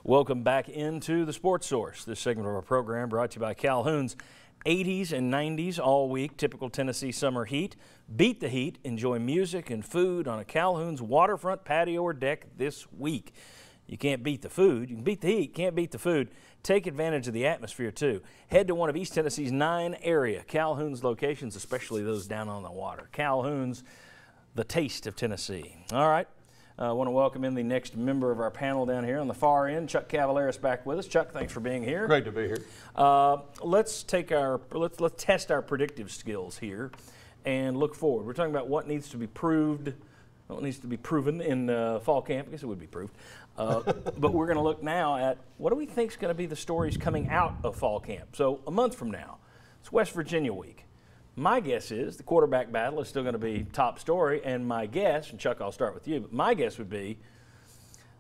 Welcome back into the Sports Source. This segment of our program brought to you by Calhoun's. 80s and 90s all week, typical Tennessee summer heat. Beat the heat, enjoy music and food on a Calhoun's waterfront patio or deck this week. You can't beat the food. You can beat the heat, can't beat the food. Take advantage of the atmosphere too. Head to one of East Tennessee's 9 area Calhoun's locations, especially those down on the water. Calhoun's, the taste of Tennessee. All right. I want to welcome in the next member of our panel down here on the far end, Chuck Cavaleris, back with us. Chuck, thanks for being here. Great to be here. Let's test our predictive skills here and look forward. We're talking about what needs to be proved, what needs to be proven in fall camp. I guess it would be proved. But we're going to look now at what do we think is going to be the stories coming out of fall camp. So a month from now, it's West Virginia week. My guess is the quarterback battle is still going to be top story, and my guess, and Chuck, I'll start with you, but my guess would be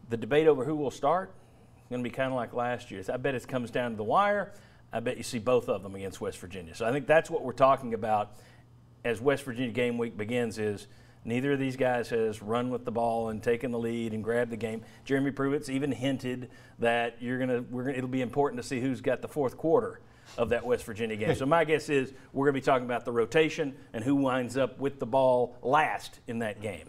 the debate over who will start is going to be kind of like last year's. I bet it comes down to the wire. I bet you see both of them against West Virginia. So I think that's what we're talking about as West Virginia game week begins is neither of these guys has run with the ball and taken the lead and grabbed the game. Jeremy Pruitt's even hinted that it'll be important to see who's got the fourth quarter of that West Virginia game. So my guess is we're going to be talking about the rotation and who winds up with the ball last in that game.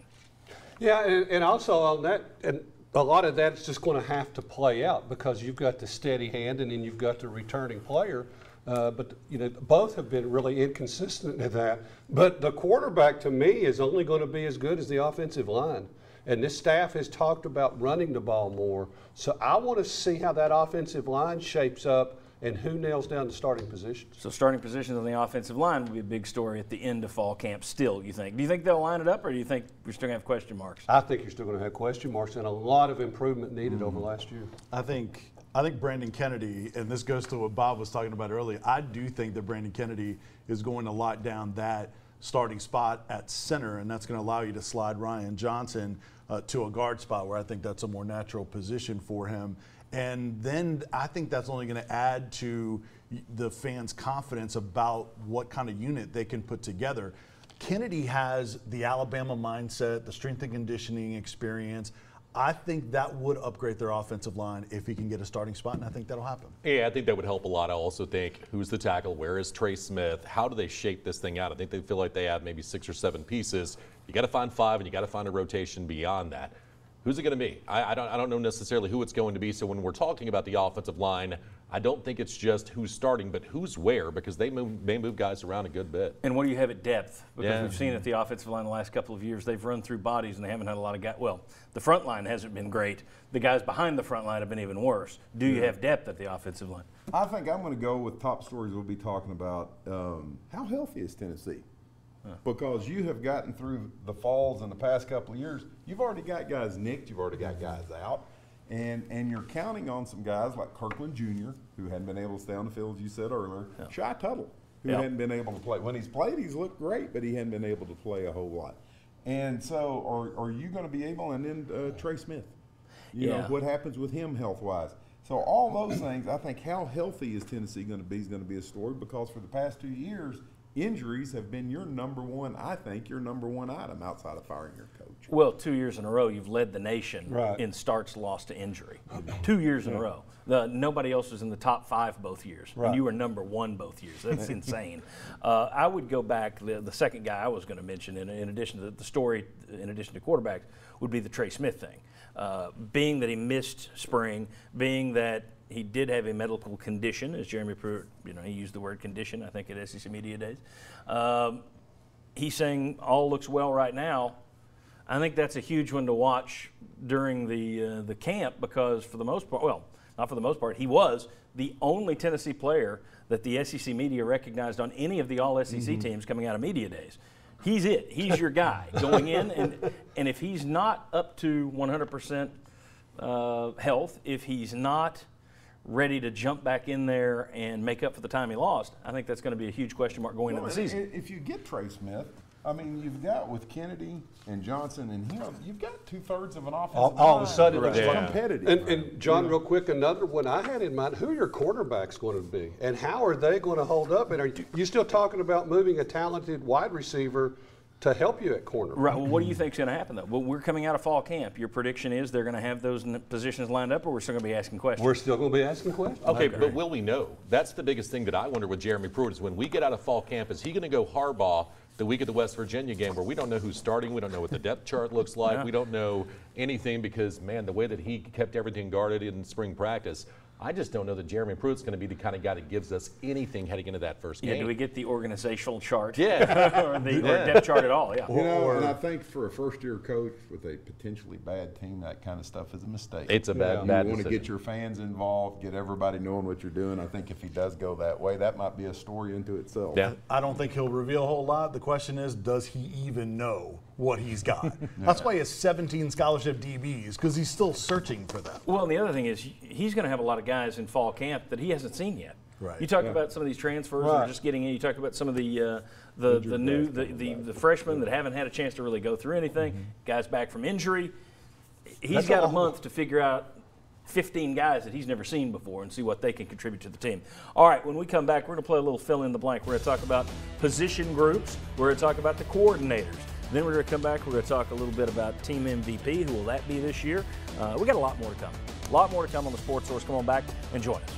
Yeah, and also on that, and a lot of that is just going to have to play out because you've got the steady hand and then you've got the returning player. But you know, both have been really inconsistent in that. But the quarterback, to me, is only going to be as good as the offensive line. And this staff has talked about running the ball more. So I want to see how that offensive line shapes up and who nails down the starting positions. So starting positions on the offensive line will be a big story at the end of fall camp still, you think. Do you think they'll line it up, or do you think we're still going to have question marks? I think you're still going to have question marks and a lot of improvement needed over last year. I think Brandon Kennedy, and this goes to what Bob was talking about earlier, I do think that Brandon Kennedy is going to lock down that starting spot at center, and that's going to allow you to slide Ryan Johnson to a guard spot where I think that's a more natural position for him. And then I think that's only going to add to the fans' confidence about what kind of unit they can put together. Kennedy has the Alabama mindset, the strength and conditioning experience. I think that would upgrade their offensive line if he can get a starting spot, and I think that'll happen. Yeah, I think that would help a lot. I also think who's the tackle, where is Trey Smith, how do they shape this thing out? I think they feel like they have maybe 6 or 7 pieces. You got to find 5, and you got to find a rotation beyond that. Who's it going to be? I don't know necessarily who it's going to be. So when we're talking about the offensive line, I don't think it's just who's starting, but who's where, because they move guys around a good bit. And what do you have at depth? Because we've seen at the offensive line the last couple of years, they've run through bodies and they haven't had a lot of guys. Well, the front line hasn't been great. The guys behind the front line have been even worse. Do you have depth at the offensive line? I think I'm going to go with top stories we'll be talking about. How healthy is Tennessee? Because you have gotten through the falls in the past couple of years. You've already got guys nicked. You've already got guys out. And you're counting on some guys like Kirkland Jr., who hadn't been able to stay on the field, as you said earlier. Yeah. Shy Tuttle, who hadn't been able to play. When he's played, he's looked great, but he hadn't been able to play a whole lot. And so are you going to be able, and then Trey Smith, you know, what happens with him health-wise. So all those things, I think how healthy is Tennessee going to be a story, because for the past 2 years, injuries have been your number one item outside of firing your coach. Well, 2 years in a row, you've led the nation in starts lost to injury. 2 years in a row. Nobody else was in the top 5 both years. And you were number 1 both years. That's insane. I would go back, the second guy I was going to mention, in addition to the story, in addition to quarterbacks, would be the Trey Smith thing. Being that he missed spring, being that he did have a medical condition, as Jeremy Pruitt, he used the word condition, I think, at SEC Media Days. He's saying all looks well right now. I think that's a huge one to watch during the camp, because for the most part, well, not for the most part, he was the only Tennessee player that the SEC media recognized on any of the all-SEC teams coming out of Media Days. He's it. He's your guy going in, and if he's not up to 100% health, if he's not ready to jump back in there and make up for the time he lost, I think that's going to be a huge question mark going into the season. If you get Trey Smith, I mean, you've got with Kennedy and Johnson and him, you've got 2/3 of an offensive line. All of a sudden, it's competitive. And John, real quick, another one I had in mind: who are your quarterbacks going to be, and how are they going to hold up? And are you still talking about moving a talented wide receiver to help you at corner. Right. Well, what do you think is going to happen, though? Well, we're coming out of fall camp. Your prediction is they're going to have those positions lined up, or we're still going to be asking questions? We're still going to be asking questions. Okay, but will we know? That's the biggest thing that I wonder with Jeremy Pruitt is when we get out of fall camp, is he going to go Harbaugh the week of the West Virginia game where we don't know who's starting, we don't know what the depth chart looks like, we don't know anything because, man, the way that he kept everything guarded in spring practice, I just don't know that Jeremy Pruitt's going to be the kind of guy that gives us anything heading into that first game. Yeah, do we get the organizational chart? Yeah. or depth chart at all, yeah. You know, and I think for a first-year coach with a potentially bad team, that kind of stuff is a mistake. It's a bad You want to decision. get your fans involved, get everybody knowing what you're doing. I think if he does go that way, that might be a story into itself. Yeah. I don't think he'll reveal a whole lot. The question is, does he even know what he's got? That's why he has 17 scholarship DBs, because he's still searching for them. Well, and the other thing is he's going to have a lot of guys in fall camp that he hasn't seen yet. Right. You talked about some of these transfers that are just getting in. You talked about some of the freshmen that haven't had a chance to really go through anything. Guys back from injury. He's got a month to figure out 15 guys that he's never seen before and see what they can contribute to the team. All right, when we come back, we're going to play a little fill in the blank. We're going to talk about position groups. We're going to talk about the coordinators. Then we're going to come back. We're going to talk a little bit about team MVP. Who will that be this year? We got a lot more to come. A lot more to come on the Sports Source. Come on back and join us.